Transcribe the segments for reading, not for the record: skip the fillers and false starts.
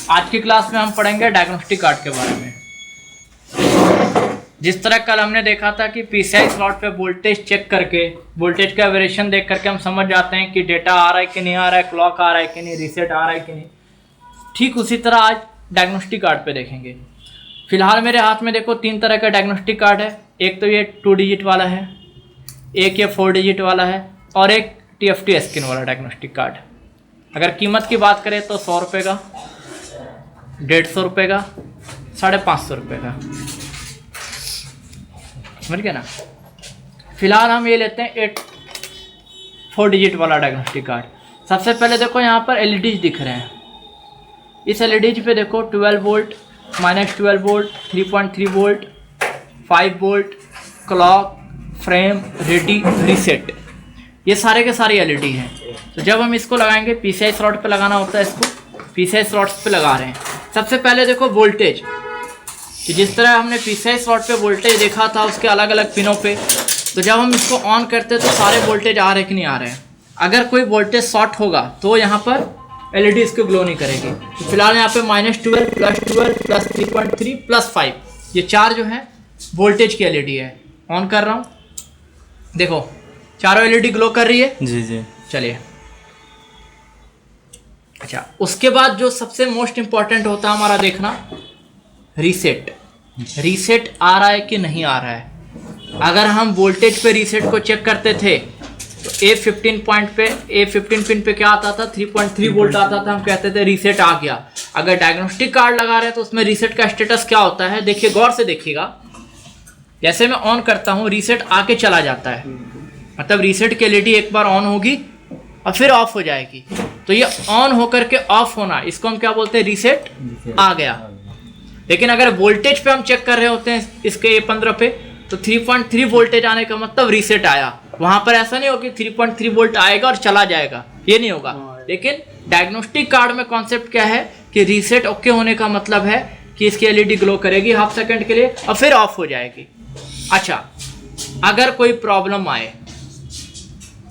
आज की क्लास में हम पढ़ेंगे डायग्नोस्टिक कार्ड के बारे में। जिस तरह कल हमने देखा था कि पीसीआई स्लॉट पे वोल्टेज चेक करके, वोल्टेज का वेरिएशन देख करके हम समझ जाते हैं कि डेटा आ रहा है कि नहीं आ रहा है, क्लॉक आ रहा है कि नहीं, रीसेट आ रहा है कि नहीं। ठीक उसी तरह आज डायग्नोस्टिक कार्ड पे देखेंगे। फिलहाल मेरे हाथ में देखो 3 तरह का डायग्नोस्टिक कार्ड है। एक तो ये 2 डिजिट वाला है, एक ये 4 डिजिट वाला है और एक TFT स्कैन वाला डायग्नोस्टिक कार्ड। अगर कीमत की बात करें तो 100 रुपये का, 150 रुपये का, 550 रुपये का, समझ गया ना। फिलहाल हम ये लेते हैं 4 डिजिट वाला डायग्नोस्टिक कार्ड। सबसे पहले देखो यहाँ पर LEDs दिख रहे हैं। इस LEDs पे देखो 12 volt, -12 volt, 3.3 volt, 5 volt, clock, frame, ready, reset, ये सारे के सारे LED हैं। तो जब हम इसको लगाएंगे, PCI स्लॉट पे लगाना होता है, इसको PCI स्लॉट्स पे लगा रहे हैं। सबसे पहले देखो वोल्टेज, कि जिस तरह हमने PCI स्लॉट पे वोल्टेज देखा था उसके अलग अलग पिनों पे, तो जब हम इसको ऑन करते हैं तो सारे वोल्टेज आ रहे कि नहीं आ रहे हैं। अगर कोई वोल्टेज शॉर्ट होगा तो यहाँ पर LED इसको ग्लो नहीं करेगी। तो फिलहाल यहाँ पे -12, +12, +3.3, +5, ये 4 जो है वोल्टेज की LED है। ऑन कर रहा हूँ, देखो चारों LED ग्लो कर रही है। जी जी, चलिए। अच्छा, उसके बाद जो सबसे मोस्ट इम्पॉर्टेंट होता है हमारा देखना, रीसेट। रीसेट आ रहा है कि नहीं आ रहा है। अगर हम वोल्टेज पे रीसेट को चेक करते थे तो A15 पिन पे क्या आता था, 3.3 वोल्ट आता था, हम कहते थे रीसेट आ गया। अगर डायग्नोस्टिक कार्ड लगा रहे हैं तो उसमें रीसेट का स्टेटस क्या होता है, देखिए गौर से देखिएगा। जैसे मैं ऑन करता हूँ, रीसेट आके चला जाता है, मतलब रीसेट की LED एक बार ऑन होगी और फिर ऑफ हो जाएगी। तो ये ऑन होकर के ऑफ होना, इसको हम क्या बोलते हैं, रीसेट आ गया। लेकिन अगर वोल्टेज पे हम चेक कर रहे होते हैं इसके A15 पे, तो 3.3 वोल्टेज आने का मतलब रीसेट आया। वहां पर ऐसा नहीं होगा कि 3.3 वोल्ट आएगा और चला जाएगा, ये नहीं होगा। लेकिन डायग्नोस्टिक कार्ड में कॉन्सेप्ट क्या है कि रीसेट ओके होने का मतलब है कि इसकी LED ग्लो करेगी हाफ सेकंड के लिए और फिर ऑफ हो जाएगी। अच्छा, अगर कोई प्रॉब्लम आए,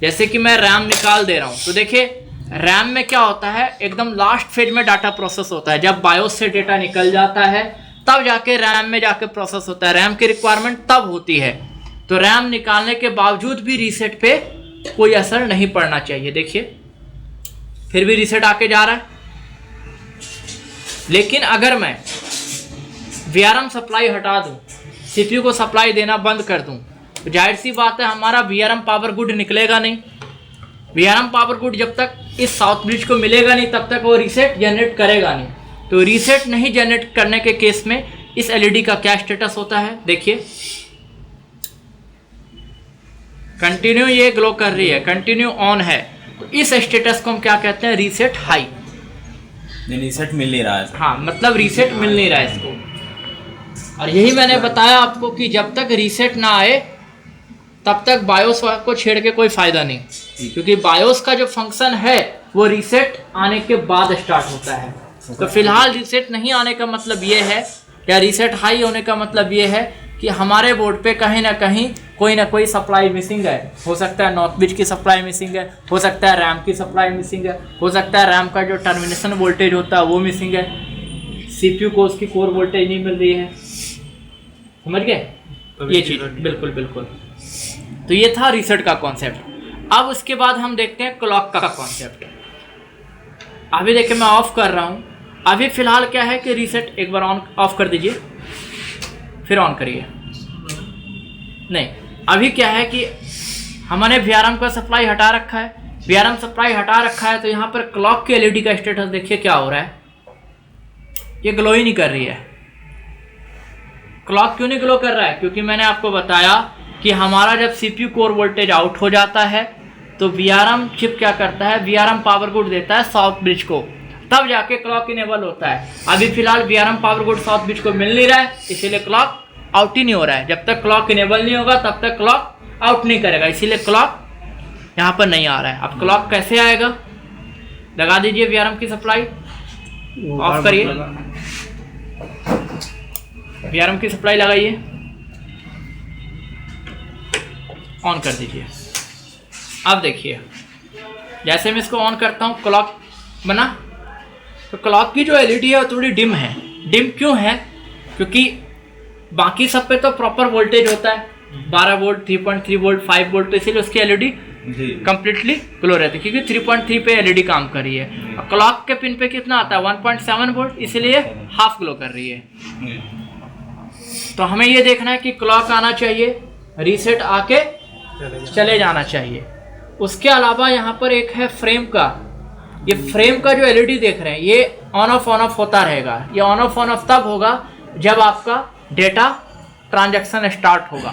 जैसे कि मैं रैम निकाल दे रहा हूं, तो देखिए रैम में क्या होता है, एकदम लास्ट फेज में डाटा प्रोसेस होता है। जब बायोस से डेटा निकल जाता है तब जाके रैम में जाके प्रोसेस होता है। रैम की रिक्वायरमेंट तब होती है। तो रैम निकालने के बावजूद भी रीसेट पे कोई असर नहीं पड़ना चाहिए। देखिए फिर भी रीसेट आके जा रहा है। लेकिन अगर मैं VRM सप्लाई हटा दूं, CPU को सप्लाई देना बंद कर दूं, तो जाहिर सी बात है हमारा VRM पावर गुड निकलेगा नहीं। VRM पावर गुड जब तक इस साउथ ब्रिज को मिलेगा नहीं तब तक वो रीसेट जनरेट करेगा नहीं। तो रीसेट नहीं जनरेट करने के केस में इस LED का क्या स्टेटस होता है, देखिए कंटिन्यू ये ग्लो कर रही है, कंटिन्यू ऑन है। तो इस स्टेटस को हम क्या कहते हैं, रीसेट हाई। रीसेट मिल नहीं रहा है। हाँ, मतलब रीसेट मिल नहीं रहा है इसको। और यही मैंने बताया आपको कि जब तक रीसेट ना आए तब तक बायोस को छेड़ के कोई फायदा नहीं, क्योंकि बायोस का जो फंक्शन है वो रीसेट आने के बाद स्टार्ट होता है। तो फिलहाल रीसेट नहीं आने का मतलब ये है, या रीसेट हाई होने का मतलब ये है कि हमारे बोर्ड पे कहीं ना कोई सप्लाई मिसिंग है। हो सकता है नॉर्थ ब्रिज की सप्लाई मिसिंग है, हो सकता है रैम की सप्लाई मिसिंग है, हो सकता है रैम का जो टर्मिनेशन वोल्टेज होता है वो मिसिंग है, CPU को उसकी कोर वोल्टेज नहीं मिल रही है। समझ गए ये चीज़? बिल्कुल बिल्कुल। तो ये था रीसेट का कॉन्सेप्ट। अब उसके बाद हम देखते हैं क्लॉक का कॉन्सेप्ट। अभी देखिए मैं ऑफ कर रहा हूँ। अभी फिलहाल क्या है कि रीसेट एक बार ऑन ऑफ कर दीजिए, फिर ऑन करिए। नहीं, अभी क्या है कि हमने VRM का सप्लाई हटा रखा है। VRM सप्लाई हटा रखा है तो यहाँ पर क्लॉक की LED का स्टेटस देखिए क्या हो रहा है, ये ग्लो ही नहीं कर रही है। क्लॉक क्यों नहीं ग्लो कर रहा है? क्योंकि मैंने आपको बताया कि हमारा जब CPU कोर वोल्टेज आउट हो जाता है तो VRM चिप क्या करता है, VRM पावर गुड देता है साउथ ब्रिज को, तब जाके क्लॉक इनेबल होता है। अभी फिलहाल VRM power good south bridge को मिल नहीं रहा है, इसीलिए क्लॉक आउट ही नहीं हो रहा है। जब तक क्लॉक इनेबल नहीं होगा तब तक क्लॉक आउट नहीं करेगा, इसीलिए क्लॉक यहाँ पर नहीं आ रहा है। अब क्लॉक कैसे आएगा, लगा दीजिए VRM की सप्लाई, ऑफ करिए, VRM की सप्लाई लगाइए, ऑन कर दीजिए। अब देखिए जैसे मैं इसको ऑन करता हूँ क्लॉक बना, तो क्लॉक की जो एलईडी है वो थोड़ी डिम है। डिम क्यों है? क्योंकि बाकी सब पे तो प्रॉपर वोल्टेज होता है, 12 वोल्ट, 3.3 वोल्ट, 5 वोल्ट, तो इसीलिए उसकी एलईडी कंप्लीटली ग्लो रहती है, क्योंकि 3.3 पे एलईडी काम कर रही है। और क्लॉक के पिन पे कितना आता है? 1.7 वोल्ट, इसीलिए हाफ ग्लो कर रही है। तो हमें ये देखना है कि क्लॉक आना चाहिए, रीसेट आके चले जाना चाहिए। उसके अलावा यहाँ पर एक है फ्रेम का। ये फ्रेम का जो एलईडी देख रहे हैं ये ऑन ऑफ होता रहेगा। ये ऑन ऑफ तब होगा जब आपका डेटा ट्रांजैक्शन स्टार्ट होगा।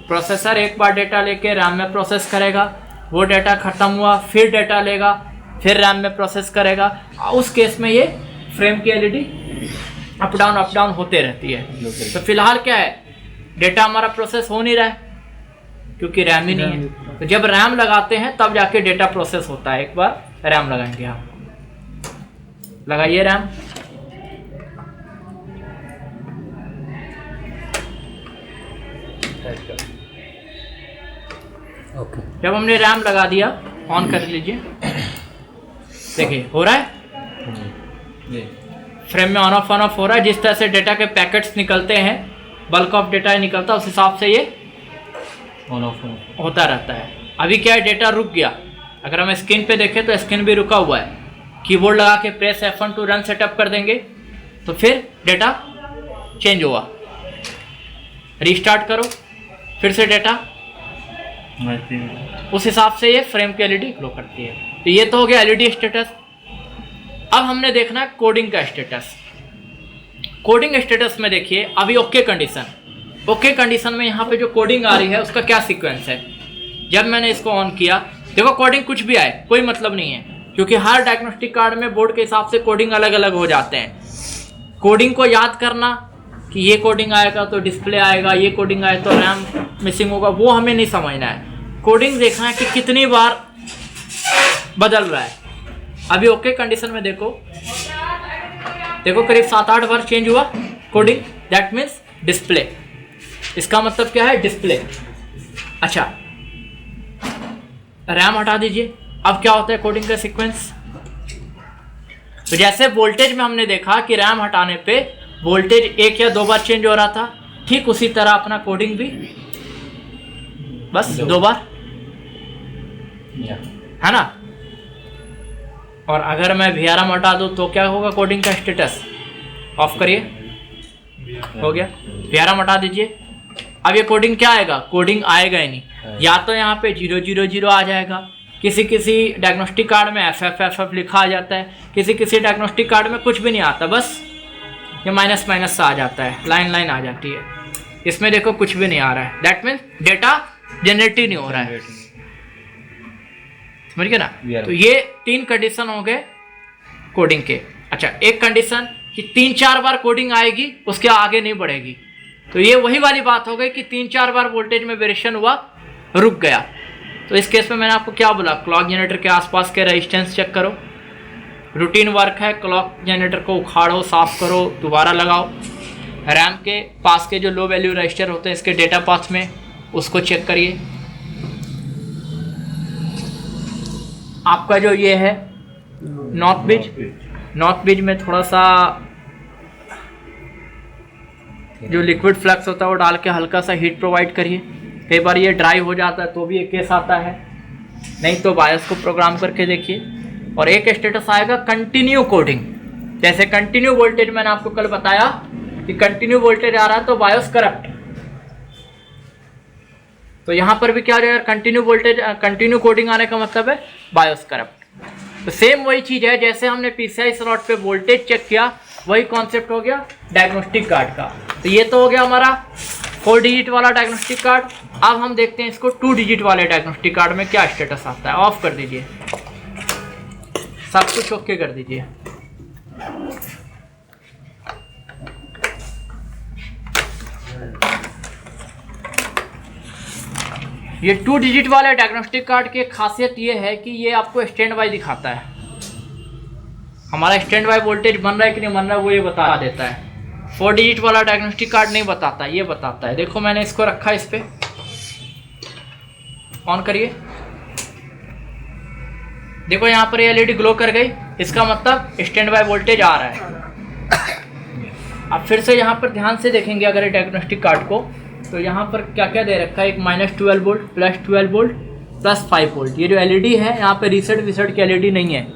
प्रोसेसर एक बार डेटा लेके रैम में प्रोसेस करेगा, वो डेटा ख़त्म हुआ, फिर डेटा लेगा, फिर रैम में प्रोसेस करेगा। उस केस में ये फ्रेम की एलईडी अप डाउन होते रहती है। तो फिलहाल क्या है, डेटा हमारा प्रोसेस हो नहीं रहा है क्योंकि रैम ही नहीं है। तो जब रैम लगाते हैं तब जाके डेटा प्रोसेस होता है। एक बार रैम लगाएंगे आप, लगाइए रैम। ओके, जब हमने रैम लगा दिया, ऑन कर लीजिए, देखिए हो रहा है, फ्रेम में ऑन ऑफ हो रहा है। जिस तरह से डेटा के पैकेट्स निकलते हैं, बल्क ऑफ डेटा निकलता है, उस हिसाब से ये ऑन ऑफ होता रहता है। अभी क्या है, डेटा रुक गया। अगर हम स्क्रीन पे देखें तो स्क्रीन भी रुका हुआ है। कीबोर्ड लगा के press F1 to run setup कर देंगे तो फिर डेटा चेंज हुआ। रीस्टार्ट करो, फिर से डेटा, उस हिसाब से ये फ्रेम की एलईडी ग्लो करती है। तो ये तो हो गया एलईडी स्टेटस। अब हमने देखना है कोडिंग का स्टेटस। कोडिंग स्टेटस में देखिए अभी ओके कंडीशन, ओके कंडीशन में यहाँ पे जो कोडिंग आ रही है उसका क्या सीक्वेंस है। जब मैंने इसको ऑन किया, देखो कोडिंग कुछ भी आए कोई मतलब नहीं है, क्योंकि हर डायग्नोस्टिक कार्ड में बोर्ड के हिसाब से कोडिंग अलग अलग हो जाते हैं। कोडिंग को याद करना कि ये कोडिंग आएगा तो डिस्प्ले आएगा, ये कोडिंग आए तो रैम मिसिंग होगा, वो हमें नहीं समझना है। कोडिंग देखना है कि कितनी बार बदल रहा है। अभी ओके कंडीशन में देखो करीब 7-8 बार चेंज हुआ कोडिंग, दैट मीन्स डिस्प्ले। इसका मतलब क्या है, डिस्प्ले। अच्छा, रैम हटा दीजिए, अब क्या होता है कोडिंग का सीक्वेंस। तो जैसे वोल्टेज में हमने देखा कि रैम हटाने पे वोल्टेज 1 या 2 बार चेंज हो रहा था, ठीक उसी तरह अपना कोडिंग भी बस 2 बार, है ना। और अगर मैं VRM हटा दूं तो क्या होगा कोडिंग का स्टेटस, ऑफ करिए, हो गया। VRM हटा दीजिए, अब ये कोडिंग क्या आएगा, कोडिंग आएगा ही नहीं। या तो यहाँ पे 000 आ जाएगा, किसी डायग्नोस्टिक कार्ड में FF लिखा आ जाता है, किसी डायग्नोस्टिक कार्ड में कुछ भी नहीं आता, बस ये माइनस सा आ जाता है, लाइन आ जाती है। इसमें देखो कुछ भी नहीं आ रहा है, दैट मीन्स डेटा जनरेट ही नहीं हो रहा है, समझ गए ना। तो ये 3 कंडीशन हो गए कोडिंग के। अच्छा, एक कंडीशन कि 3-4 बार कोडिंग आएगी, उसके आगे नहीं बढ़ेगी। तो ये वही वाली बात हो गई कि 3-4 बार वोल्टेज में वेरिएशन हुआ, रुक गया। तो इस केस में मैंने आपको क्या बोला, क्लॉक जनरेटर के आसपास के रेजिस्टेंस चेक करो। रूटीन वर्क है, क्लॉक जनरेटर को उखाड़ो, साफ करो, दोबारा लगाओ। रैम के पास के जो लो वैल्यू रजिस्टर होते हैं इसके डेटा पाथ में, उसको चेक करिए। आपका जो ये है नॉर्थ ब्रिज में थोड़ा सा जो लिक्विड फ्लक्स होता है वो डाल के हल्का सा हीट प्रोवाइड करिए। कई बार ये ड्राई हो जाता है तो भी एक केस आता है, नहीं तो बायोस को प्रोग्राम करके देखिए। और एक स्टेटस आएगा कंटिन्यू कोडिंग। जैसे कंटिन्यू वोल्टेज मैंने आपको कल बताया कि कंटिन्यू वोल्टेज आ रहा है तो बायोस करप्ट, तो यहाँ पर भी क्या रहेगा, कंटिन्यू वोल्टेज कंटिन्यू कोडिंग आने का मतलब है बायोस करप्ट। तो सेम वही चीज़ है, जैसे हमने PCI स्लॉट पे वोल्टेज चेक किया, वही कॉन्सेप्ट हो गया डायग्नोस्टिक कार्ड का। तो ये तो हो गया हमारा 4 डिजिट वाला डायग्नोस्टिक कार्ड। अब हम देखते हैं इसको 2 डिजिट वाले डायग्नोस्टिक कार्ड में क्या स्टेटस आता है। ऑफ कर दीजिए, सब कुछ ओके कर दीजिए। ये 2 डिजिट वाले डायग्नोस्टिक कार्ड की खासियत ये है कि ये आपको स्टैंड बाय दिखाता है, हमारा स्टैंड बाय वोल्टेज बन रहा है कि नहीं बन रहा है वो ये बता देता है। 4 डिजिट वाला डायग्नोस्टिक कार्ड नहीं बताता, ये बताता है। देखो मैंने इसको रखा इस पे, ऑन करिए, देखो यहाँ पर ये एलईडी ग्लो कर गई, इसका मतलब स्टैंड बाय वोल्टेज आ रहा है। अब फिर से यहाँ पर ध्यान से देखेंगे अगर डायग्नोस्टिक कार्ड को, तो यहाँ पर क्या क्या दे रखा है, एक -12 वोल्ट, +12 वोल्ट, +5 वोल्ट। ये जो एलईडी है यहाँ पे रीसेट की एलईडी नहीं है,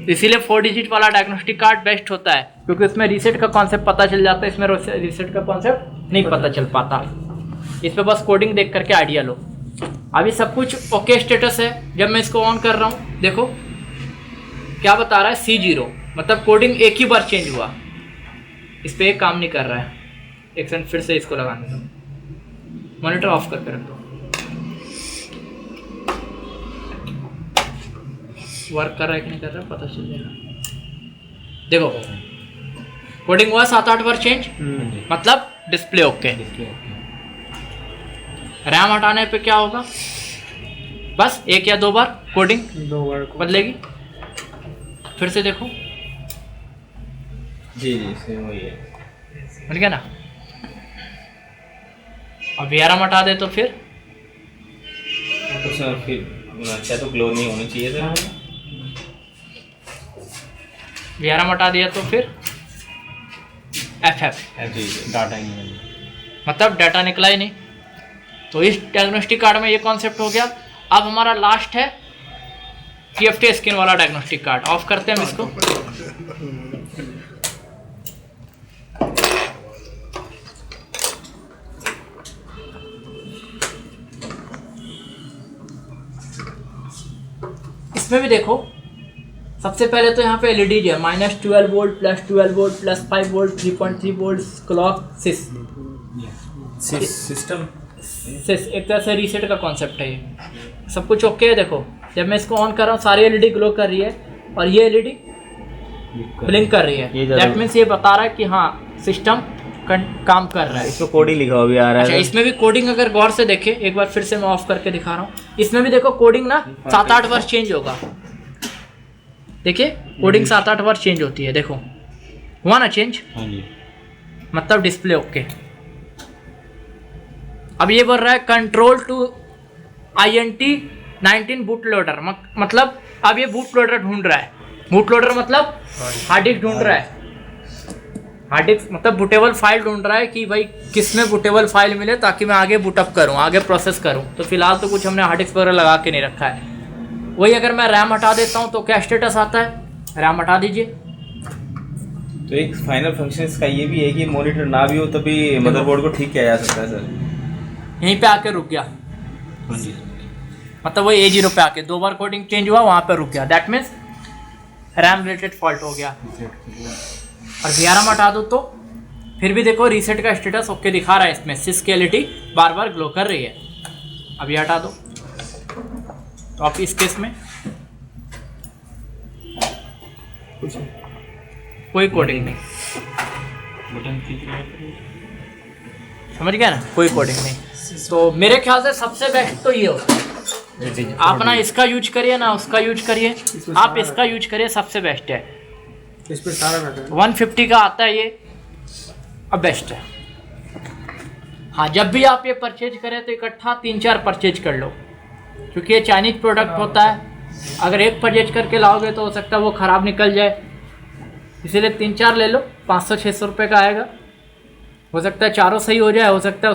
इसीलिए 4 डिजिट वाला डायग्नोस्टिक कार्ड बेस्ट होता है, क्योंकि उसमें रीसेट का कॉन्सेप्ट पता चल जाता है, इसमें रीसेट का कॉन्सेप्ट नहीं पता चल पाता। इस पर बस कोडिंग देख करके आइडिया लो। अभी सब कुछ ओके स्टेटस है। जब मैं इसको ऑन कर रहा हूँ, देखो क्या बता रहा है, C0, मतलब कोडिंग एक ही बार चेंज हुआ। इस पर एक काम नहीं कर रहा है। एक सेकंड फिर से इसको लगाने दो, मॉनिटर ऑफ करके रख दो, वर्क कर रहा है कि नहीं कर रहा है पता चल जाएगा। देखो कोडिंग हुआ 7-8 बार चेंज, मतलब डिस्प्ले ओके। रैम हटाने पे क्या होगा, बस 1 या 2 बार कोडिंग 2 बार बदलेगी। फिर से देखो, जी सेम वही है। मिल गया ना। अब VRM हटा दे तो फिर तो सर फिर अच्छा तो ग्लो नहीं होनी चाहिए सर। VRM हटा दिया तो फिर FF, जी डाटा ही नहीं, मतलब डाटा निकला ही नहीं। तो इस डायग्नोस्टिक कार्ड में ये कॉन्सेप्ट हो गया। अब हमारा लास्ट है TFT स्कैन वाला डायग्नोस्टिक कार्ड। ऑफ करते हैं हम इसको। इसमें भी देखो, सबसे पहले तो यहाँ पे एलईडी है, -12 volt, +12 volt, +5 volt, 3.3 volt, clock, system एक तरह से रीसेट का कॉन्सेप्ट है। ये सब कुछ ओके है। देखो जब मैं इसको ऑन कर रहा हूँ सारी एलईडी ग्लो कर रही है और ये एलईडी ब्लिंक कर रही है। दैट मीन्स ये बता रहा है कि हाँ सिस्टम काम कर रहा है। इसमें कोडिंग लिखा हुआ भी आ रहा अच्छा, है। इसमें भी कोडिंग अगर गौर से देखे, एक बार फिर से मैं ऑफ करके दिखा रहा हूँ, इसमें भी देखो कोडिंग ना 7-8 बार चेंज होगा। देखिए कोडिंग 7-8 बार चेंज होती है। देखो हुआ ना चेंज, हाँ जी, मतलब डिस्प्ले ओके। अब ये बोल रहा है control to INT19 boot loader, मतलब अब ये बूट लोडर ढूंढ रहा है। बूट लोडर मतलब हार्ड डिस्क ढूंढ रहा है। हार्ड डिस्क मतलब बूटेबल फाइल ढूंढ रहा है कि भाई किसमें बूटेबल फाइल मिले ताकि मैं आगे बूटअप करूं, आगे प्रोसेस करूं। तो फिलहाल तो कुछ हमने हार्ड डिस्क वगैरह लगा के नहीं रखा है। वही अगर मैं रैम हटा देता हूं तो क्या स्टेटस आता है, रैम हटा दीजिए। तो एक फाइनल फंक्शन इसका ये भी है कि मॉनिटर ना भी हो तभी मदरबोर्ड को ठीक किया जा सकता है सर। यहीं पे आके रुक गया, हाँ जी, मतलब वही A0 पे आके 2 बार कोडिंग चेंज हुआ, वहाँ पे रुक गया। That means RAM related fault हो गया। और VRM हटा दो तो फिर भी देखो रीसेट का स्टेटस ओके दिखा रहा है। इसमें सिस की एलईडी बार बार ग्लो कर रही है। अब ये हटा दो तो आप इस केस में कोई कोडिंग नहीं, समझ गया ना, कोई कोडिंग नहीं। तो मेरे ख्याल से सबसे बेस्ट तो ये होता है। आप ना इसका यूज करिए ना उसका यूज करिए, आप इसका यूज करिए, सबसे बेस्ट है। इस पे सारा रहता है। 150 का आता है ये, अब बेस्ट है। हाँ, जब भी आप ये परचेज करें तो इकट्ठा 3-4 परचेज कर लो, क्योंकि ये चाइनीज प्रोडक्ट होता है। अगर एक परचेज करके लाओगे तो हो सकता है वो ख़राब निकल जाए, इसीलिए 3-4 ले लो। 500-600 रुपये का आएगा। हो सकता है चारों सही हो जाए, हो सकता है